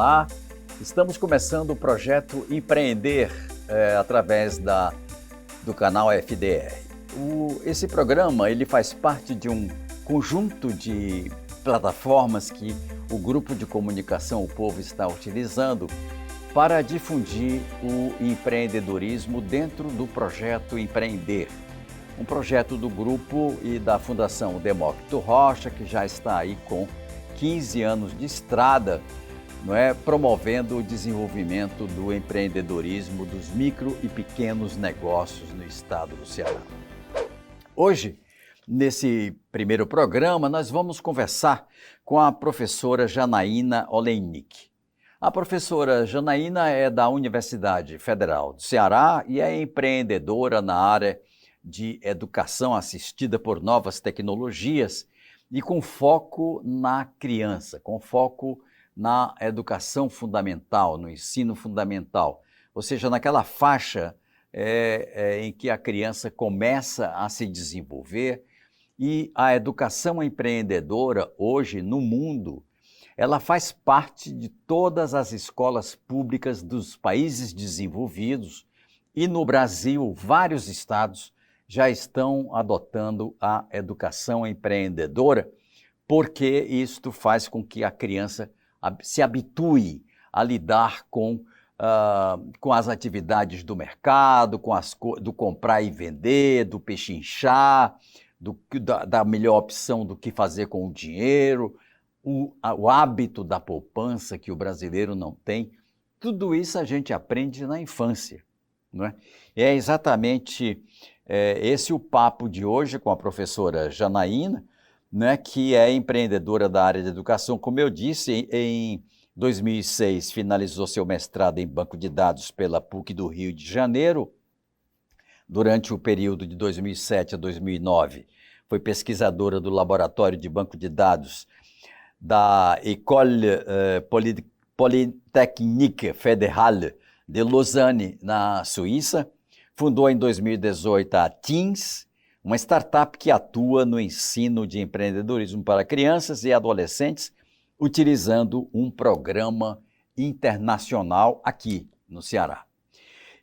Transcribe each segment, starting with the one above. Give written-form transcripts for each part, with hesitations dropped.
Olá, estamos começando o projeto Empreender através do canal FDR. Esse programa ele faz parte de um conjunto de plataformas que o Grupo de Comunicação O Povo está utilizando para difundir o empreendedorismo dentro do projeto Empreender. Um projeto do grupo e da Fundação Demócrito Rocha, que já está aí com 15 anos de estrada, promovendo o desenvolvimento do empreendedorismo dos micro e pequenos negócios no estado do Ceará. Hoje, nesse primeiro programa, nós vamos conversar com a professora Janaína Olejnik. A professora Janaína é da Universidade Federal do Ceará e é empreendedora na área de educação assistida por novas tecnologias e com foco na criança, com foco na educação fundamental, no ensino fundamental, ou seja, naquela faixa em que a criança começa a se desenvolver. E a educação empreendedora hoje no mundo, ela faz parte de todas as escolas públicas dos países desenvolvidos e no Brasil vários estados já estão adotando a educação empreendedora, porque isto faz com que a criança se habitue a lidar com as atividades do mercado, do comprar e vender, do pechinchar, da melhor opção do que fazer com o dinheiro, o hábito da poupança que o brasileiro não tem. Tudo isso a gente aprende na infância, não é? E é exatamente esse o papo de hoje com a professora Janaína, que é empreendedora da área de educação. Como eu disse, em 2006 finalizou seu mestrado em banco de dados pela PUC do Rio de Janeiro. Durante o período de 2007 a 2009, foi pesquisadora do Laboratório de Banco de Dados da École Polytechnique Fédérale de Lausanne, na Suíça. Fundou em 2018 a Teens, uma startup que atua no ensino de empreendedorismo para crianças e adolescentes, utilizando um programa internacional aqui no Ceará.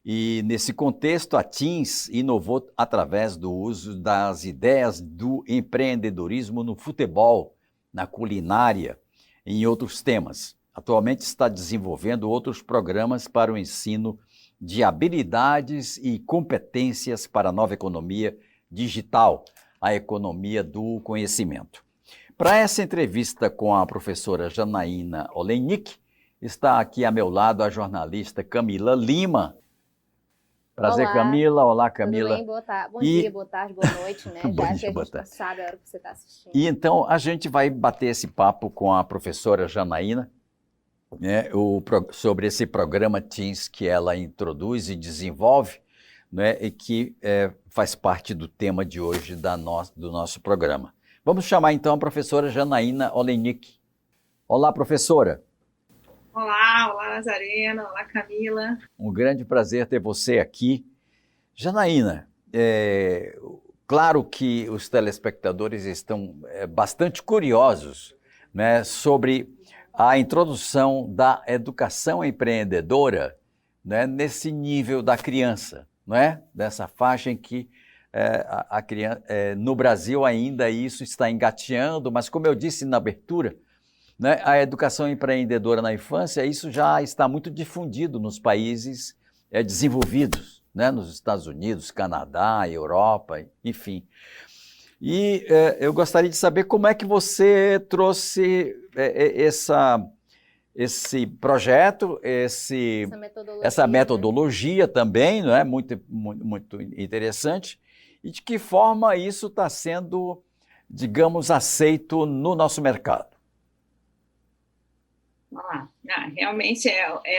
E nesse contexto, a Teens inovou através do uso das ideias do empreendedorismo no futebol, na culinária e em outros temas. Atualmente está desenvolvendo outros programas para o ensino de habilidades e competências para a nova economia digital, a economia do conhecimento. Para essa entrevista com a professora Janaína Olejnik, está aqui a meu lado a jornalista Camila Lima. Prazer, olá. Camila. Olá, Camila. Tudo bem? Bom dia, boa tarde, boa noite, né? Bom Já dia, que a boa gente tarde. não sabe a hora que você está assistindo. E então a gente vai bater esse papo com a professora Janaína, sobre esse programa Teens que ela introduz e desenvolve, e que faz parte do tema de hoje do nosso programa. Vamos chamar então a professora Janaína Olejnik. Olá, professora. Olá Nazareno, olá Camila. Um grande prazer ter você aqui. Janaína, claro que os telespectadores estão bastante curiosos, sobre a introdução da educação empreendedora, nesse nível da criança, dessa faixa em que a criança, no Brasil ainda isso está engateando, mas como eu disse na abertura, a educação empreendedora na infância, isso já está muito difundido nos países desenvolvidos, nos Estados Unidos, Canadá, Europa, enfim. E eu gostaria de saber como é que você trouxe esse projeto, essa metodologia também, muito, muito, muito interessante, e de que forma isso está sendo, digamos, aceito no nosso mercado. Realmente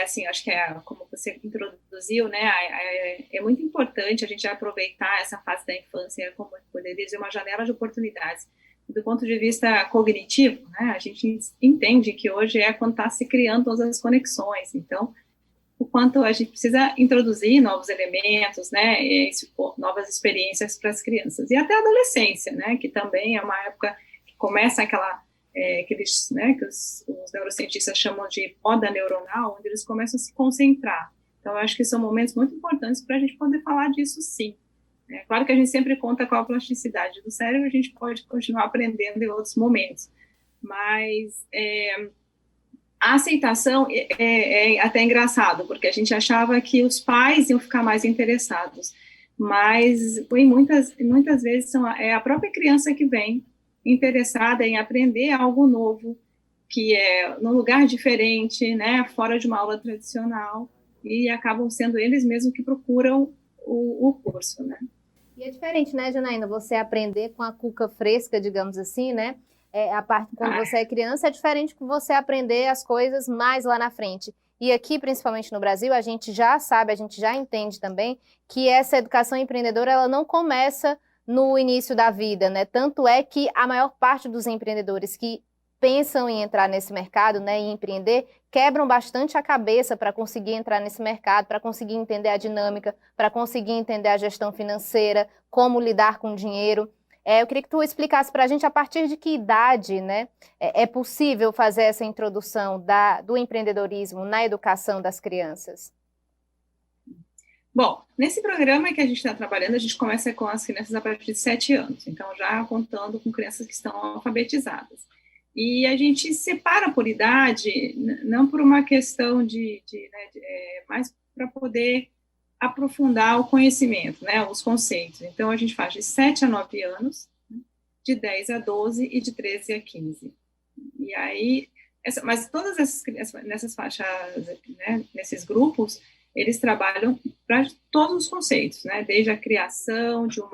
assim, acho que como você introduziu, é muito importante a gente aproveitar essa fase da infância como poderia ser uma janela de oportunidades. Do ponto de vista cognitivo, a gente entende que hoje é quando está se criando todas as conexões, então o quanto a gente precisa introduzir novos elementos, novas experiências para as crianças, e até a adolescência, que também é uma época que começa aquela que os neurocientistas chamam de poda neuronal, onde eles começam a se concentrar. Então, eu acho que são momentos muito importantes para a gente poder falar disso, sim. É claro que a gente sempre conta com a plasticidade do cérebro, a gente pode continuar aprendendo em outros momentos, mas a aceitação é até engraçado, porque a gente achava que os pais iam ficar mais interessados, mas muitas vezes é a própria criança que vem interessada em aprender algo novo, que é num lugar diferente, né, fora de uma aula tradicional, e acabam sendo eles mesmos que procuram o curso, né. E é diferente, né, Janaína, você aprender com a cuca fresca, digamos assim, né? A parte quando você é criança é diferente que você aprender as coisas mais lá na frente. E aqui, principalmente no Brasil, a gente já sabe, a gente já entende também que essa educação empreendedora, ela não começa no início da vida, né? Tanto é que a maior parte dos empreendedores que pensam em entrar nesse mercado, né, e empreender, quebram bastante a cabeça para conseguir entrar nesse mercado, para conseguir entender a dinâmica, para conseguir entender a gestão financeira, como lidar com dinheiro. Eu queria que tu explicasse para a gente a partir de que idade, né, é possível fazer essa introdução do empreendedorismo na educação das crianças. Bom, nesse programa que a gente está trabalhando, a gente começa com as crianças a partir de 7 anos, então já contando com crianças que estão alfabetizadas. E a gente separa por idade, não por uma questão mas para poder aprofundar o conhecimento, né, os conceitos. Então, a gente faz de 7 a 9 anos, de 10 a 12 e de 13 a 15. E aí, mas todas essas crianças, nessas faixas, né, nesses grupos, eles trabalham para todos os conceitos, né, desde a criação de um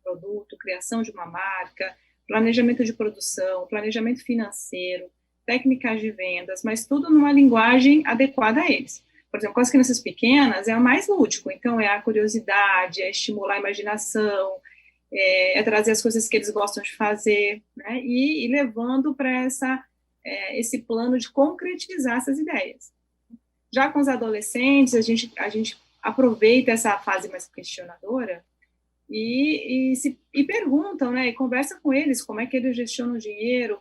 produto, criação de uma marca, planejamento de produção, planejamento financeiro, técnicas de vendas, mas tudo numa linguagem adequada a eles. Por exemplo, com as crianças pequenas é o mais lúdico, então é a curiosidade, é estimular a imaginação, é trazer as coisas que eles gostam de fazer, né, e levando para esse plano de concretizar essas ideias. Já com os adolescentes, a gente aproveita essa fase mais questionadora e perguntam, né, e conversa com eles como é que eles gestionam o dinheiro,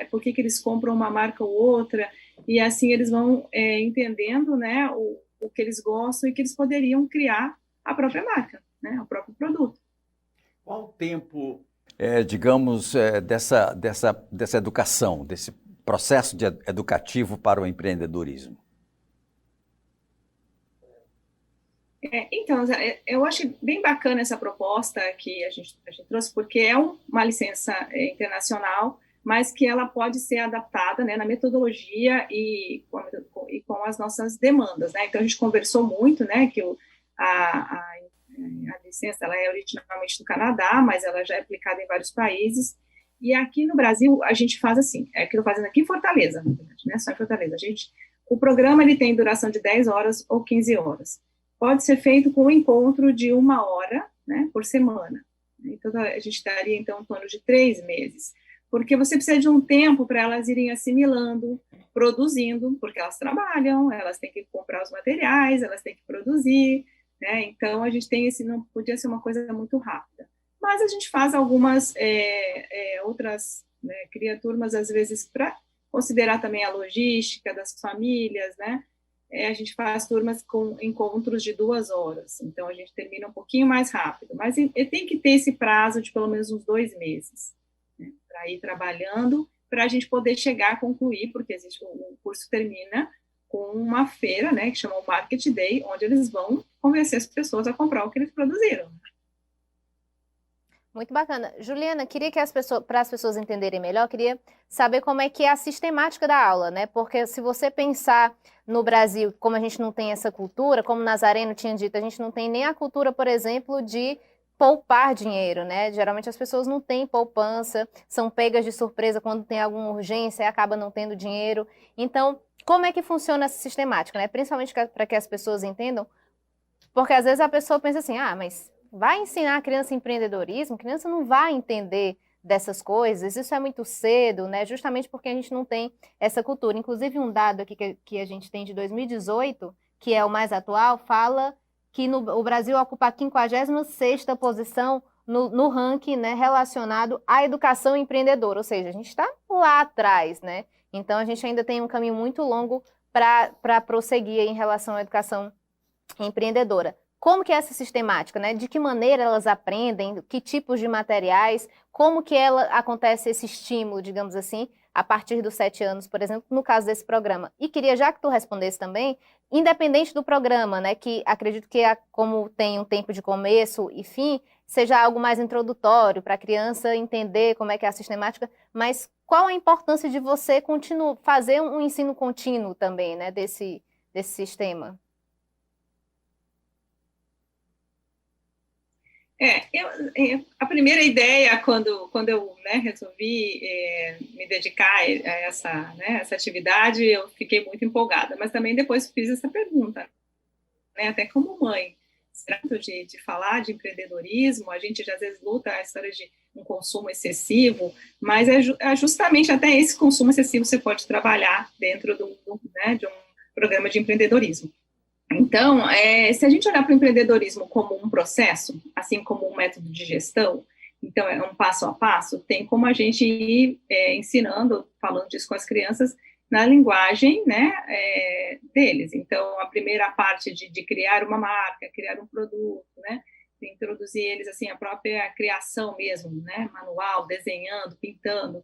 por que eles compram uma marca ou outra, e assim eles vão entendendo, né, o que eles gostam e que eles poderiam criar a própria marca, né, o próprio produto. Qual o tempo, digamos, dessa educação, desse processo educativo para o empreendedorismo? Então, eu acho bem bacana essa proposta que a gente trouxe, porque é uma licença internacional, mas que ela pode ser adaptada, né, na metodologia e com as nossas demandas, né? Então, a gente conversou muito, né, que a licença ela é originalmente do Canadá, mas ela já é aplicada em vários países, e aqui no Brasil a gente faz assim, que eu estou fazendo aqui em Fortaleza, na verdade, né, só em Fortaleza. O programa ele tem duração de 10 horas ou 15 horas. Pode ser feito com um encontro de 1 hora, né, por semana. Então, a gente daria, então, um plano de 3 meses. Porque você precisa de um tempo para elas irem assimilando, produzindo, porque elas trabalham, elas têm que comprar os materiais, elas têm que produzir, né? Então, a gente tem não podia ser uma coisa muito rápida. Mas a gente faz algumas outras, né, cria turmas, às vezes, para considerar também a logística das famílias, né? A gente faz turmas com encontros de 2 horas, então a gente termina um pouquinho mais rápido, mas tem que ter esse prazo de pelo menos uns 2 meses, né, para ir trabalhando, para a gente poder chegar a concluir, porque o curso termina com uma feira, né, que chama o Market Day, onde eles vão convencer as pessoas a comprar o que eles produziram. Muito bacana. Juliana, queria que para as pessoas entenderem melhor, queria saber como é que é a sistemática da aula, né? Porque se você pensar no Brasil, como a gente não tem essa cultura, como Nazareno tinha dito, a gente não tem nem a cultura, por exemplo, de poupar dinheiro, né? Geralmente as pessoas não têm poupança, são pegas de surpresa quando tem alguma urgência e acaba não tendo dinheiro. Então, como é que funciona essa sistemática, né? Principalmente para que as pessoas entendam, porque às vezes a pessoa pensa assim, mas vai ensinar a criança empreendedorismo, a criança não vai entender dessas coisas, isso é muito cedo, né? Justamente porque a gente não tem essa cultura. Inclusive, um dado aqui que a gente tem de 2018, que é o mais atual, fala que o Brasil ocupa a 56ª posição no ranking, né, relacionado à educação empreendedora. Ou seja, a gente está lá atrás, né? Então, a gente ainda tem um caminho muito longo para prosseguir em relação à educação empreendedora. Como que é essa sistemática, né? De que maneira elas aprendem, que tipos de materiais, como que acontece esse estímulo, digamos assim, a partir dos 7 anos, por exemplo, no caso desse programa. E queria, já que tu respondesse também, independente do programa, né? Que acredito que, como tem um tempo de começo e fim, seja algo mais introdutório para a criança entender como é que é a sistemática, mas qual a importância de você fazer um ensino contínuo também, né? Desse sistema? A primeira ideia, quando eu, né, resolvi me dedicar a essa atividade, eu fiquei muito empolgada, mas também depois fiz essa pergunta, né, até como mãe, de falar de empreendedorismo, a gente às vezes luta a história de um consumo excessivo, mas é justamente até esse consumo excessivo você pode trabalhar dentro né, de um programa de empreendedorismo. Então, se a gente olhar para o empreendedorismo como um processo, assim como um método de gestão, então é um passo a passo, tem como a gente ir ensinando, falando disso com as crianças, na linguagem, né, deles. Então, a primeira parte de criar uma marca, criar um produto, né, introduzir eles, assim, a própria criação mesmo, né, manual, desenhando, pintando.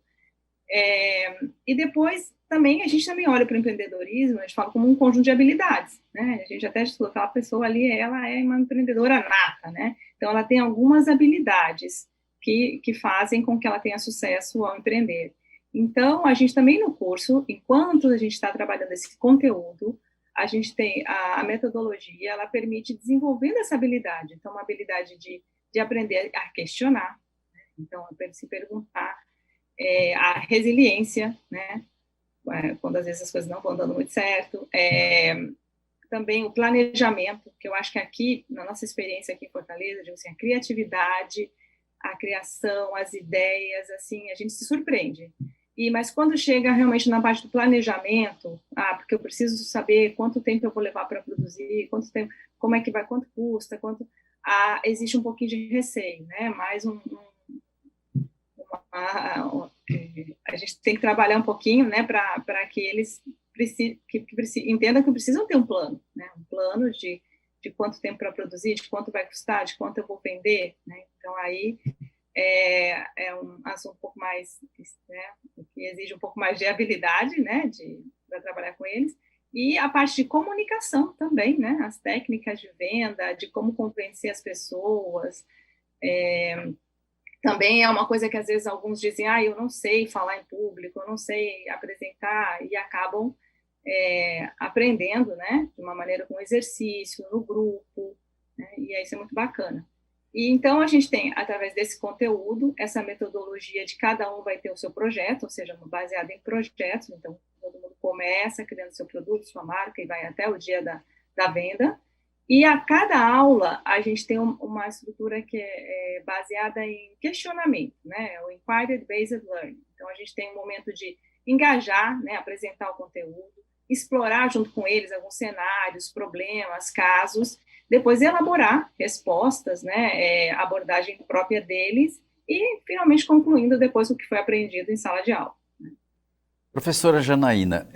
E depois, também, a gente também olha para o empreendedorismo, a gente fala como um conjunto de habilidades, né? A gente até falou que aquela pessoa ali, ela é uma empreendedora nata, né? Então, ela tem algumas habilidades que fazem com que ela tenha sucesso ao empreender. Então, a gente também no curso, enquanto a gente está trabalhando esse conteúdo, a gente tem a metodologia, ela permite desenvolvendo essa habilidade. Então, uma habilidade de aprender a questionar, né? Então, se perguntar, a resiliência, né? Quando às vezes as coisas não vão dando muito certo, também o planejamento, que eu acho que aqui, na nossa experiência aqui em Fortaleza, digo assim, a criatividade, a criação, as ideias, assim, a gente se surpreende. Mas quando chega realmente na parte do planejamento, porque eu preciso saber quanto tempo eu vou levar para produzir, quanto tempo, como é que vai, quanto custa, existe um pouquinho de receio, né? Mais a gente tem que trabalhar um pouquinho, né, para que eles entendam que precisam ter um plano, né, um plano de quanto tempo para produzir, de quanto vai custar, de quanto eu vou vender, né. Então aí é um assunto um pouco mais, né, que exige um pouco mais de habilidade, né, para trabalhar com eles. E a parte de comunicação também, né, as técnicas de venda, de como convencer as pessoas. Também é uma coisa que às vezes alguns dizem, eu não sei falar em público, eu não sei apresentar, e acabam aprendendo, né, de uma maneira com exercício, no grupo, né, e isso é muito bacana. E então a gente tem, através desse conteúdo, essa metodologia de cada um vai ter o seu projeto, ou seja, baseado em projetos, então todo mundo começa criando seu produto, sua marca, e vai até o dia da venda. E a cada aula, a gente tem uma estrutura que é baseada em questionamento, né? O Inquiry-Based Learning. Então, a gente tem um momento de engajar, né? Apresentar o conteúdo, explorar junto com eles alguns cenários, problemas, casos, depois elaborar respostas, né? Abordagem própria deles e, finalmente, concluindo depois o que foi aprendido em sala de aula. Professora Janaína,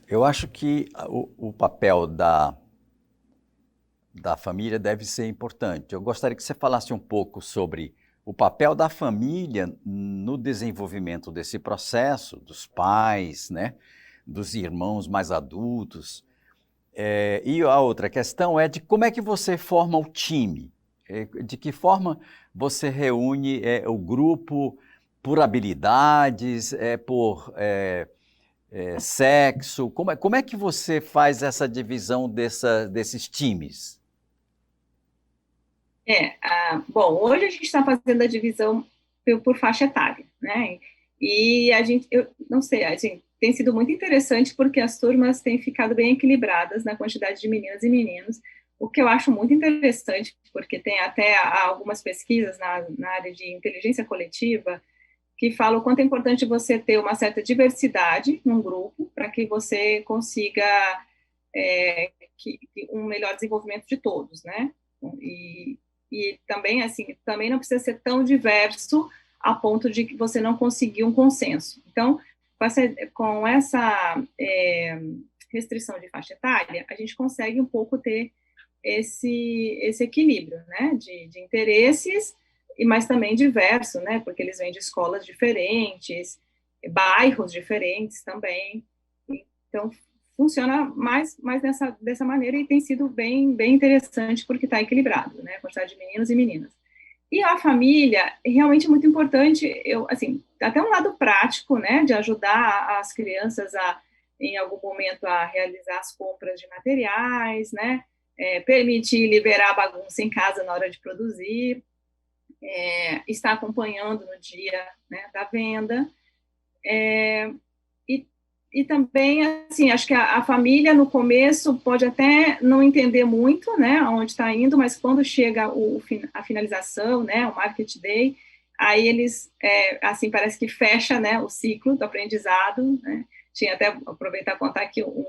eu acho que o papel da família deve ser importante. Eu gostaria que você falasse um pouco sobre o papel da família no desenvolvimento desse processo, dos pais, né, dos irmãos mais adultos. E a outra questão é de como é que você forma o time, de que forma você reúne o grupo por habilidades, por sexo, como é que você faz essa divisão desses times? Bom, hoje a gente está fazendo a divisão por faixa etária, né? E eu não sei, tem sido muito interessante porque as turmas têm ficado bem equilibradas na quantidade de meninas e meninos, o que eu acho muito interessante, porque tem até algumas pesquisas na área de inteligência coletiva que falam o quanto é importante você ter uma certa diversidade num grupo para que você consiga um melhor desenvolvimento de todos, né? E também, assim, também não precisa ser tão diverso a ponto de que você não conseguir um consenso. Então, com essa restrição de faixa etária, a gente consegue um pouco ter esse equilíbrio, né, de interesses, mas também diverso, né, porque eles vêm de escolas diferentes, bairros diferentes também. Então, funciona mais dessa maneira e tem sido bem interessante porque está equilibrado, né, a quantidade de meninos e meninas. E a família é realmente muito importante, assim, até um lado prático, né, de ajudar as crianças em algum momento, a realizar as compras de materiais, né, permitir liberar a bagunça em casa na hora de produzir, estar acompanhando no dia, né, da venda, e também, assim, acho que a família no começo pode até não entender muito, né, aonde está indo, mas quando chega a finalização, né, o Market Day, aí eles, assim, parece que fecha, né, o ciclo do aprendizado, né. Tinha até aproveitar e contar aqui um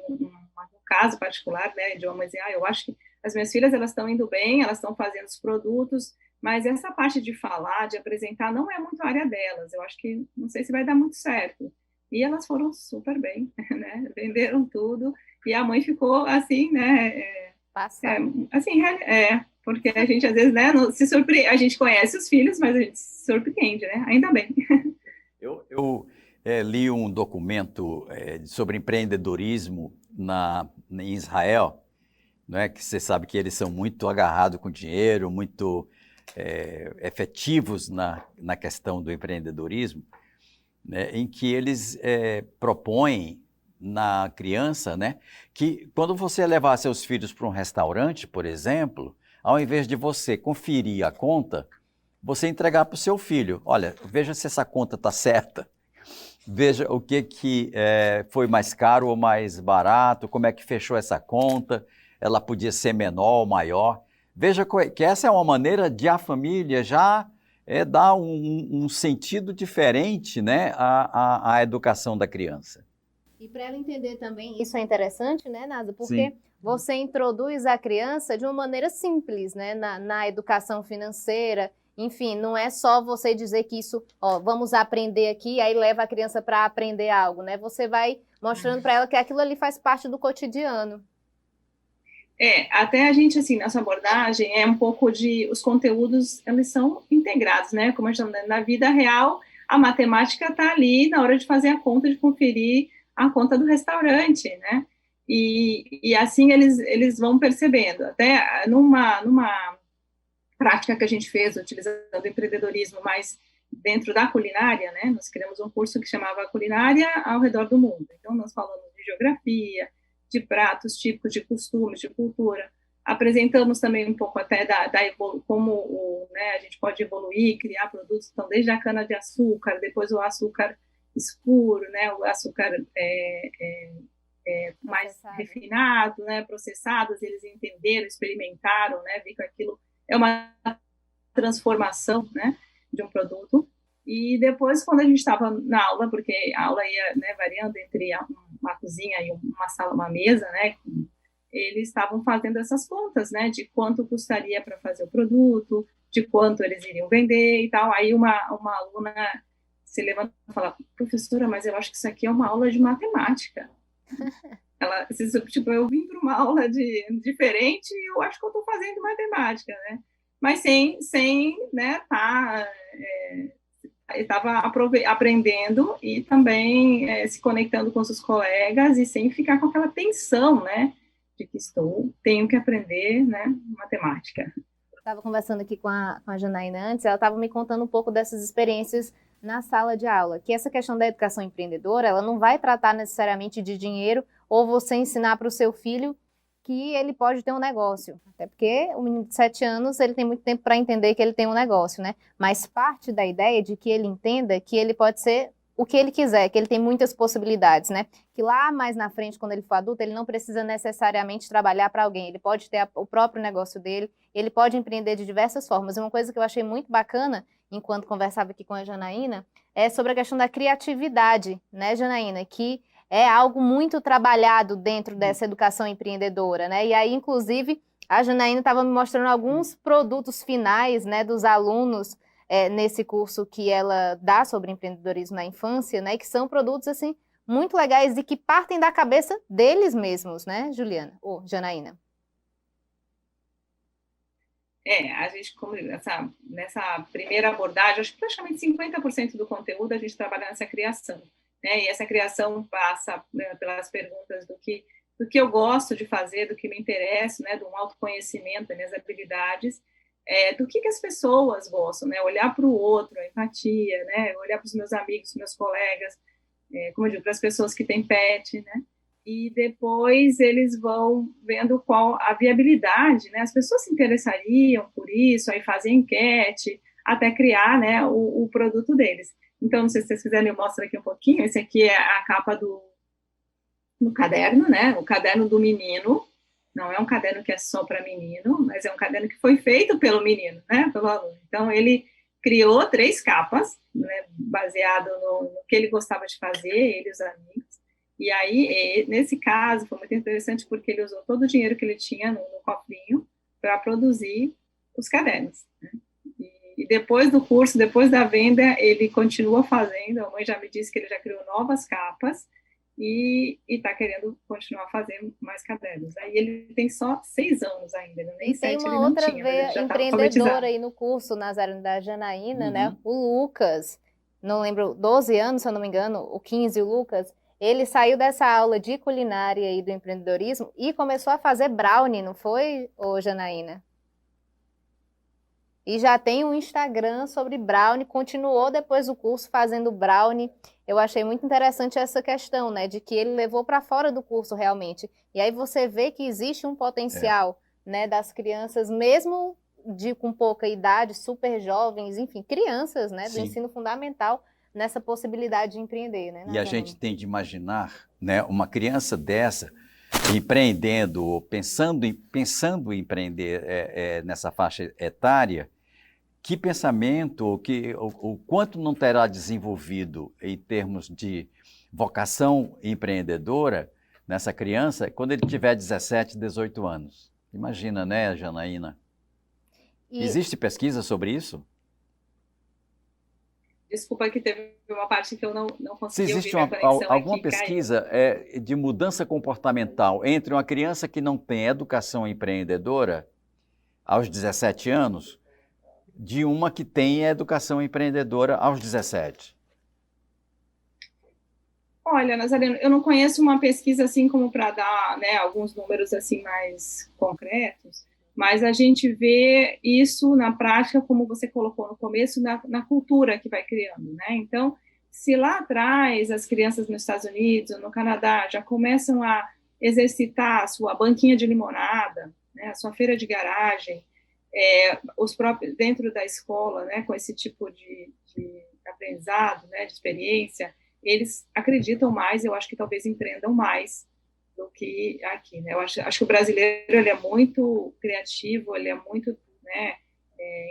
caso particular, né, de uma mãe dizer, eu acho que as minhas filhas, elas estão indo bem, elas estão fazendo os produtos, mas essa parte de falar, de apresentar, não é muito a área delas, eu acho que, não sei se vai dar muito certo. E elas foram super bem, né, venderam tudo, e a mãe ficou assim, né, assim, porque a gente às vezes, né, se surpreende, a gente conhece os filhos, mas a gente se surpreende, né, ainda bem. Eu li um documento sobre empreendedorismo em Israel, né, que você sabe que eles são muito agarrados com dinheiro, muito efetivos na questão do empreendedorismo, né, em que eles propõem na criança, né, que quando você levar seus filhos para um restaurante, por exemplo, ao invés de você conferir a conta, você entregar para o seu filho, olha, veja se essa conta está certa, veja o que foi mais caro ou mais barato, como é que fechou essa conta, ela podia ser menor ou maior. Veja que essa é uma maneira de a família já dar um sentido diferente, né, à educação da criança. E para ela entender também, isso é interessante, né, Nasa? Porque você introduz a criança de uma maneira simples, né, na educação financeira. Enfim, não é só você dizer que isso, vamos aprender aqui, aí leva a criança para aprender algo, né? Você vai mostrando para ela que aquilo ali faz parte do cotidiano. Até a gente, assim, nossa abordagem é um pouco os conteúdos, eles são integrados, né? Como a gente está na vida real, a matemática está ali na hora de fazer a conta, de conferir a conta do restaurante, né? E assim eles vão percebendo. Até numa prática que a gente fez, utilizando o empreendedorismo, mas dentro da culinária, né? Nós criamos um curso que chamava Culinária ao Redor do Mundo. Então, nós falamos de geografia, de pratos típicos, de costumes, de cultura. Apresentamos também um pouco até como né, a gente pode evoluir, criar produtos, então, desde a cana-de-açúcar, depois o açúcar escuro, né, o açúcar mais refinado, né, processados, eles entenderam, experimentaram, né, viram que aquilo é uma transformação, né, de um produto. E depois, quando a gente estava na aula, porque a aula ia, né, variando entre uma cozinha e uma sala, uma mesa, né, eles estavam fazendo essas contas, né, de quanto custaria para fazer o produto, de quanto eles iriam vender e tal. Aí uma aluna se levanta e fala, professora, mas eu acho que isso aqui é uma aula de matemática. Ela, tipo, eu vim para uma aula diferente e eu acho que eu estou fazendo matemática, né? Mas sem né, estava aprendendo e também se conectando com os colegas e sem ficar com aquela tensão, né? De que tenho que aprender, né, matemática. Estava conversando aqui com a Janaína antes, ela estava me contando um pouco dessas experiências na sala de aula, que essa questão da educação empreendedora, ela não vai tratar necessariamente de dinheiro ou você ensinar para o seu filho que ele pode ter um negócio. Até porque o menino de 7 anos, ele tem muito tempo para entender que ele tem um negócio, né? Mas parte da ideia de que ele entenda que ele pode ser o que ele quiser, que ele tem muitas possibilidades, né? Que lá mais na frente, quando ele for adulto, ele não precisa necessariamente trabalhar para alguém, ele pode ter o próprio negócio dele, ele pode empreender de diversas formas. E uma coisa que eu achei muito bacana, enquanto conversava aqui com a Janaína, é sobre a questão da criatividade, né, Janaína? Que é algo muito trabalhado dentro dessa educação empreendedora, né? E aí, inclusive, a Janaína estava me mostrando alguns produtos finais, né, dos alunos, nesse curso que ela dá sobre empreendedorismo na infância, né? Que são produtos, assim, muito legais e que partem da cabeça deles mesmos, né, Juliana? Ou Janaína? A gente, nessa primeira abordagem, acho que praticamente 50% do conteúdo a gente trabalha nessa criação, né? E essa criação passa, né, pelas perguntas do que eu gosto de fazer, do que me interessa, né? Do autoconhecimento, das minhas habilidades, do que as pessoas gostam, né? Olhar para o outro, a empatia, né? Olhar para os meus amigos, meus colegas, como eu digo, para as pessoas que têm pet, né? E depois eles vão vendo qual a viabilidade, né? As pessoas se interessariam por isso, aí fazem enquete, até criar, né, o produto deles. Então, não sei se vocês quiserem, eu mostro aqui um pouquinho. Esse aqui é a capa do caderno, né? O caderno do menino. Não é um caderno que é só para menino, mas é um caderno que foi feito pelo menino, né? Pelo aluno. Então, ele criou 3 capas, né, baseado no que ele gostava de fazer, ele e os amigos. E aí, nesse caso, foi muito interessante porque ele usou todo o dinheiro que ele tinha no cofrinho para produzir os cadernos, né? E depois do curso, depois da venda, ele continua fazendo. A mãe já me disse que ele já criou novas capas e está querendo continuar fazendo mais cadernos. Aí ele tem só 6 anos ainda, né? Nem E tem 7 uma ele não outra tinha, mas ele veia já estava empreendedora alfabetizado. aí no curso, Nazareno, da Janaína, né? Uhum. O Lucas, não lembro, 12 anos, se eu não me engano, o 15, o Lucas, ele saiu dessa aula de culinária e do empreendedorismo e começou a fazer brownie, não foi, ô Janaína? E já tem um Instagram sobre brownie, continuou depois do curso fazendo brownie. Eu achei muito interessante essa questão, né, de que ele levou para fora do curso realmente. E aí você vê que existe um potencial, né, das crianças, mesmo com pouca idade, super jovens, enfim, crianças, né, do Sim. ensino fundamental, nessa possibilidade de empreender, né, E a Nazareno? gente tem de imaginar, né, uma criança dessa empreendendo, ou pensando em empreender nessa faixa etária. Que pensamento, o quanto não terá desenvolvido em termos de vocação empreendedora nessa criança quando ele tiver 17, 18 anos? Imagina, né, Janaína? E Existe pesquisa sobre isso? Desculpa que teve uma parte que eu não Se consegui ouvir, existe minha conexão alguma aqui caiu. pesquisa de mudança comportamental entre uma criança que não tem educação empreendedora aos 17 anos de uma que tem educação empreendedora aos 17? Olha, Nazareno, eu não conheço uma pesquisa assim como para dar, né, alguns números assim mais concretos, mas a gente vê isso na prática, como você colocou no começo, na cultura que vai criando, né? Então, se lá atrás as crianças nos Estados Unidos ou no Canadá já começam a exercitar a sua banquinha de limonada, né, a sua feira de garagem, os próprios dentro da escola, né, com esse tipo de aprendizado, né, de experiência, eles acreditam mais, eu acho que talvez empreendam mais do que aqui, né? Eu acho que o brasileiro ele é muito criativo, ele é muito, né,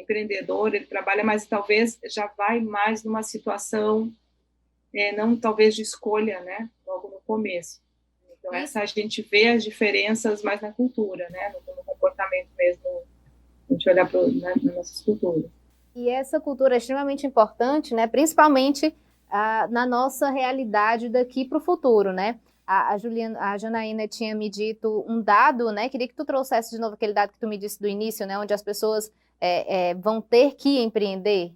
empreendedor, ele trabalha, mas talvez já vai mais numa situação, não talvez de escolha, né, logo no começo. Então isso. essa a gente vê as diferenças mais na cultura, né, no comportamento mesmo, a gente olhar para nas nossas culturas. E essa cultura é extremamente importante, né? Principalmente na nossa realidade daqui para o futuro, né? A Janaína tinha me dito um dado, né? Queria que tu trouxesse de novo aquele dado que tu me disse do início, né? Onde as pessoas vão ter que empreender.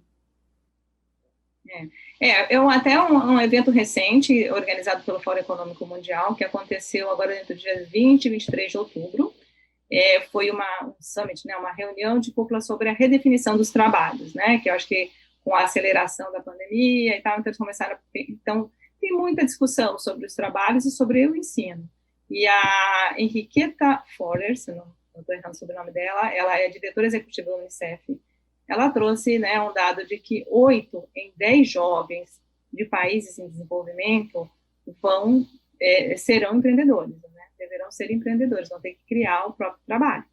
Até um evento recente, organizado pelo Fórum Econômico Mundial, que aconteceu agora entre os dias 20 e 23 de outubro, foi um summit, né, uma reunião de cúpula sobre a redefinição dos trabalhos, né, que eu acho que com a aceleração da pandemia e tal, então eles começaram então tem muita discussão sobre os trabalhos e sobre o ensino. E a Henriqueta Forer, se não estou errando sobre o nome dela, ela é diretora executiva do Unicef, ela trouxe, né, um dado de que 8 em 10 jovens de países em desenvolvimento serão empreendedores, né? Deverão ser empreendedores, vão ter que criar o próprio trabalho.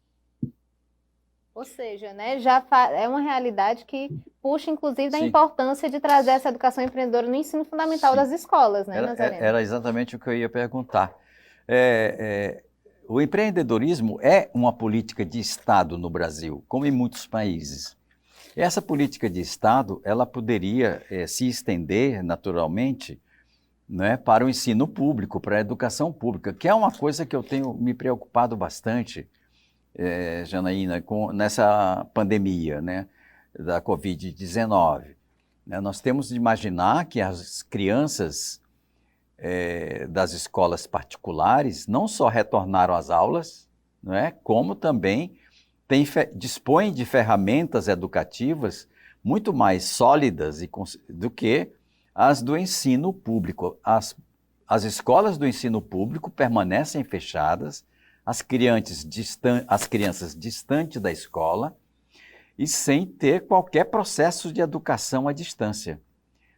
Ou seja, né, é uma realidade que puxa, inclusive, da Sim. importância de trazer essa educação empreendedora no ensino fundamental das escolas, né, Nazareno? Era exatamente o que eu ia perguntar. O empreendedorismo é uma política de Estado no Brasil, como em muitos países. Essa política de Estado, ela poderia se estender naturalmente, né, para o ensino público, para a educação pública, que é uma coisa que eu tenho me preocupado bastante, Janaína, nessa pandemia, né, da Covid-19. Né, nós temos de imaginar que as crianças das escolas particulares não só retornaram às aulas, né, como também dispõem de ferramentas educativas muito mais sólidas do que as do ensino público. As escolas do ensino público permanecem fechadas, as crianças distantes da escola e sem ter qualquer processo de educação à distância.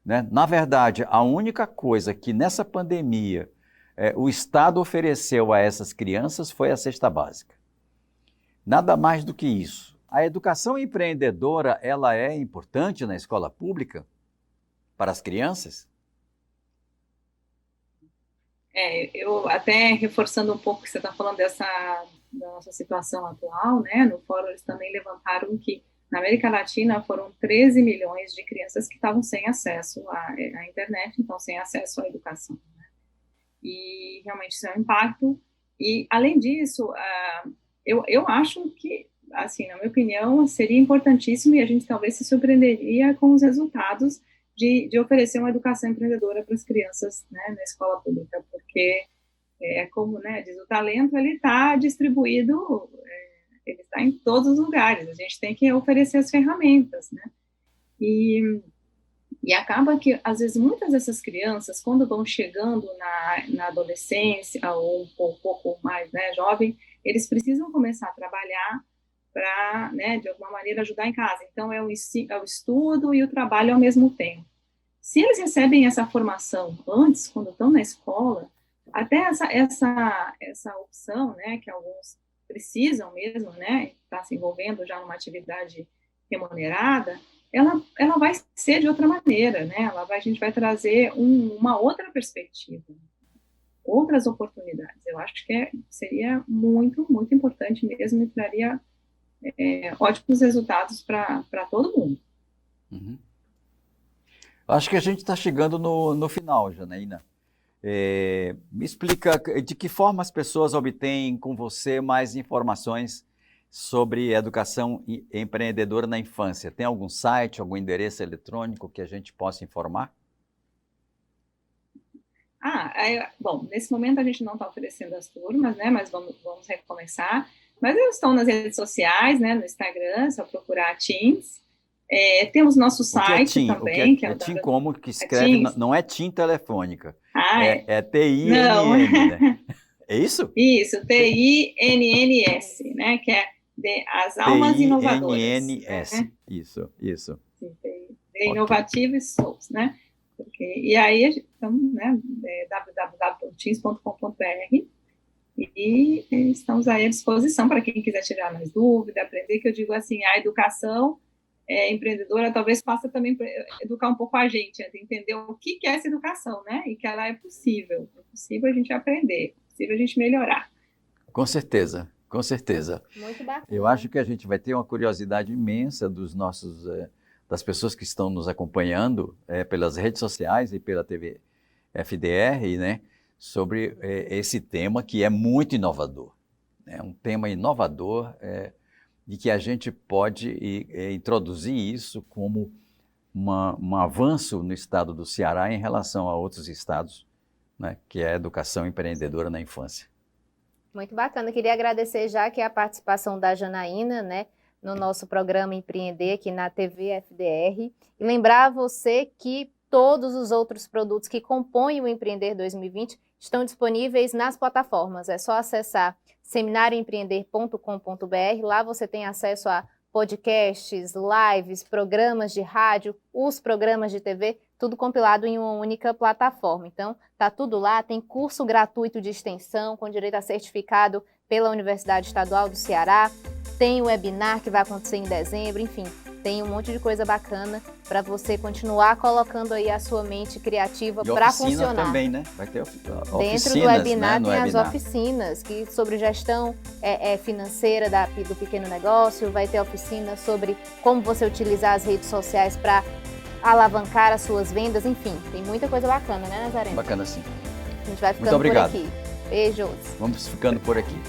Né? Na verdade, a única coisa que nessa pandemia o Estado ofereceu a essas crianças foi a cesta básica. Nada mais do que isso. A educação empreendedora, ela é importante na escola pública para as crianças? Eu até reforçando um pouco o que você está falando da nossa situação atual, né? No fórum eles também levantaram que na América Latina foram 13 milhões de crianças que estavam sem acesso à internet, então sem acesso à educação. Né? E realmente isso é um impacto. E além disso, eu acho que, assim, na minha opinião, seria importantíssimo e a gente talvez se surpreenderia com os resultados de oferecer uma educação empreendedora para as crianças, né, na escola pública, porque como, né, diz, o talento ele está distribuído, ele está em todos os lugares, a gente tem que oferecer as ferramentas, né, e acaba que, às vezes, muitas dessas crianças, quando vão chegando na adolescência, ou um pouco mais, né, jovem, eles precisam começar a trabalhar para, né, de alguma maneira, ajudar em casa. Então, é o estudo e o trabalho ao mesmo tempo. Se eles recebem essa formação antes, quando estão na escola, até essa opção, né, que alguns precisam mesmo, né, estar se envolvendo já numa atividade remunerada, ela vai ser de outra maneira, né, a gente vai trazer uma outra perspectiva, outras oportunidades. Eu acho que seria muito, muito importante mesmo e traria ótimos resultados para todo mundo. Uhum. Acho que a gente está chegando no final, Janaína. Me explica de que forma as pessoas obtêm com você mais informações sobre educação empreendedora na infância. Tem algum site, algum endereço eletrônico que a gente possa informar? Bom, nesse momento a gente não está oferecendo as turmas, né, mas vamos recomeçar. Mas eles estão nas redes sociais, né, no Instagram, é só procurar Teens. Temos nosso site também. Que é TIM como que escreve, não é TIM telefônica. É TINN, né? É isso? Isso, TINNS, né, que é as almas inovadoras. TINNS, né? Isso. Sim, Inovativo e Souls, né? E aí, então, né, www.teens.com.br e estamos aí à disposição para quem quiser tirar mais dúvida, aprender, que eu digo assim, a educação empreendedora talvez faça também educar um pouco a gente, entender o que é essa educação, né? E que ela é possível a gente aprender, é possível a gente melhorar. Com certeza. Muito bacana. Eu acho que a gente vai ter uma curiosidade imensa das pessoas que estão nos acompanhando pelas redes sociais e pela TV FDR, né? Sobre esse tema que é muito inovador. É um tema inovador e que a gente pode introduzir isso como um avanço no estado do Ceará em relação a outros estados, né, que é a educação empreendedora na infância. Muito bacana. Queria agradecer já aqui a participação da Janaína, né, no nosso programa Empreender aqui na TV FDR. E lembrar a você que todos os outros produtos que compõem o Empreender 2020 estão disponíveis nas plataformas. É só acessar seminarioempreender.com.br. Lá você tem acesso a podcasts, lives, programas de rádio, os programas de TV, tudo compilado em uma única plataforma. Então, tá tudo lá, tem curso gratuito de extensão com direito a certificado pela Universidade Estadual do Ceará, tem o webinar que vai acontecer em dezembro, enfim, tem um monte de coisa bacana para você continuar colocando aí a sua mente criativa para funcionar. Também, né? Vai ter oficinas, dentro do webinar, né? tem as oficinas sobre gestão financeira do pequeno negócio, vai ter oficina sobre como você utilizar as redes sociais para alavancar as suas vendas, enfim, tem muita coisa bacana, né, Nazareno? Bacana sim. A gente vai ficando por aqui. Beijos. Vamos ficando por aqui.